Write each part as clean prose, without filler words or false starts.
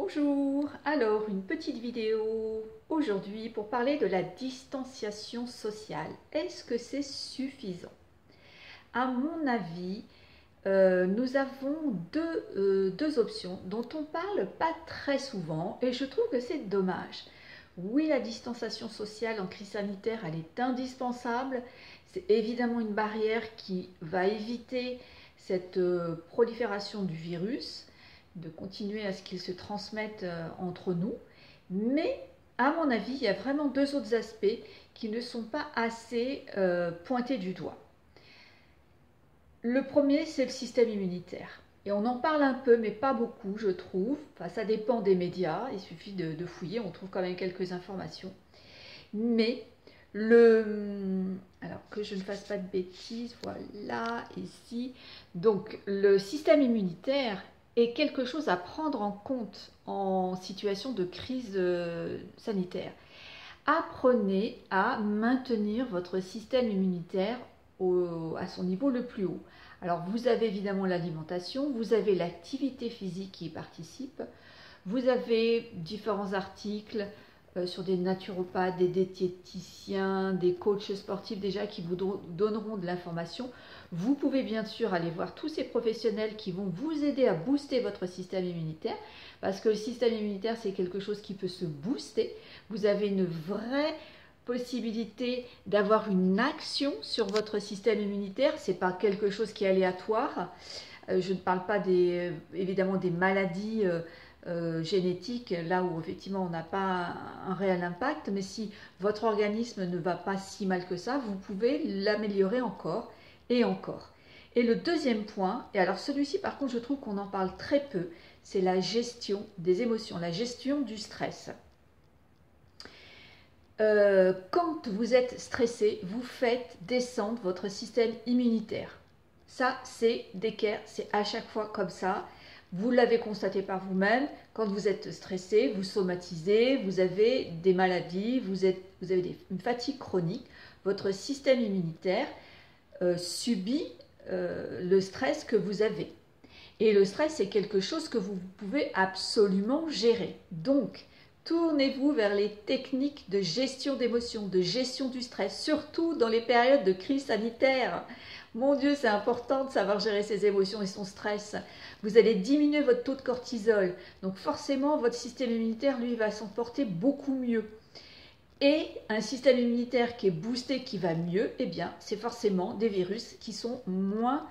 Bonjour, alors une petite vidéo aujourd'hui pour parler de la distanciation sociale. Est-ce que c'est suffisant? À mon avis, nous avons deux options dont on parle pas très souvent et je trouve que c'est dommage. Oui, la distanciation sociale en crise sanitaire, elle est indispensable. C'est évidemment une barrière qui va éviter cette prolifération du virus, de continuer à ce qu'il se transmette entre nous. Mais à mon avis, il y a vraiment deux autres aspects qui ne sont pas assez pointés du doigt. Le premier, c'est le système immunitaire. Et on en parle un peu, mais pas beaucoup, je trouve. Enfin, ça dépend des médias, il suffit de fouiller, on trouve quand même quelques informations. Mais alors que je ne fasse pas de bêtises, voilà, ici. Donc, le système immunitaire est quelque chose à prendre en compte en situation de crise sanitaire. Apprenez à maintenir votre système immunitaire à son niveau le plus haut. Alors vous avez évidemment l'alimentation, vous avez l'activité physique qui y participe, vous avez différents articles sur des naturopathes, des diététiciens, des coachs sportifs déjà qui vous donneront de l'information. Vous pouvez bien sûr aller voir tous ces professionnels qui vont vous aider à booster votre système immunitaire parce que le système immunitaire c'est quelque chose qui peut se booster. Vous avez une vraie possibilité d'avoir une action sur votre système immunitaire, c'est pas quelque chose qui est aléatoire. Je ne parle pas évidemment des maladies génétique, là où effectivement on n'a pas un réel impact, mais si votre organisme ne va pas si mal que ça, vous pouvez l'améliorer encore et encore. Et le deuxième point, et alors celui-ci par contre je trouve qu'on en parle très peu, c'est la gestion des émotions, la gestion du stress. Quand vous êtes stressé, vous faites descendre votre système immunitaire. Ça, c'est d'équerre, c'est à chaque fois comme ça. Vous l'avez constaté par vous-même, quand vous êtes stressé, vous somatisez, vous avez des maladies, vous avez une fatigue chronique, votre système immunitaire subit le stress que vous avez. Et le stress, c'est quelque chose que vous pouvez absolument gérer. Donc, tournez-vous vers les techniques de gestion d'émotions, de gestion du stress, surtout dans les périodes de crise sanitaire. Mon Dieu, c'est important de savoir gérer ses émotions et son stress. Vous allez diminuer votre taux de cortisol. Donc forcément, votre système immunitaire, lui, va s'en porter beaucoup mieux. Et un système immunitaire qui est boosté, qui va mieux, eh bien, c'est forcément des virus qui sont moins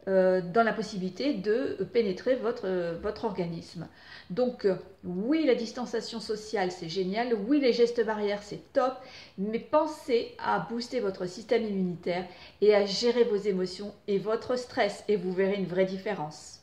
dans la possibilité de pénétrer votre organisme. Donc oui, la distanciation sociale c'est génial, oui les gestes barrières c'est top, mais pensez à booster votre système immunitaire et à gérer vos émotions et votre stress et vous verrez une vraie différence.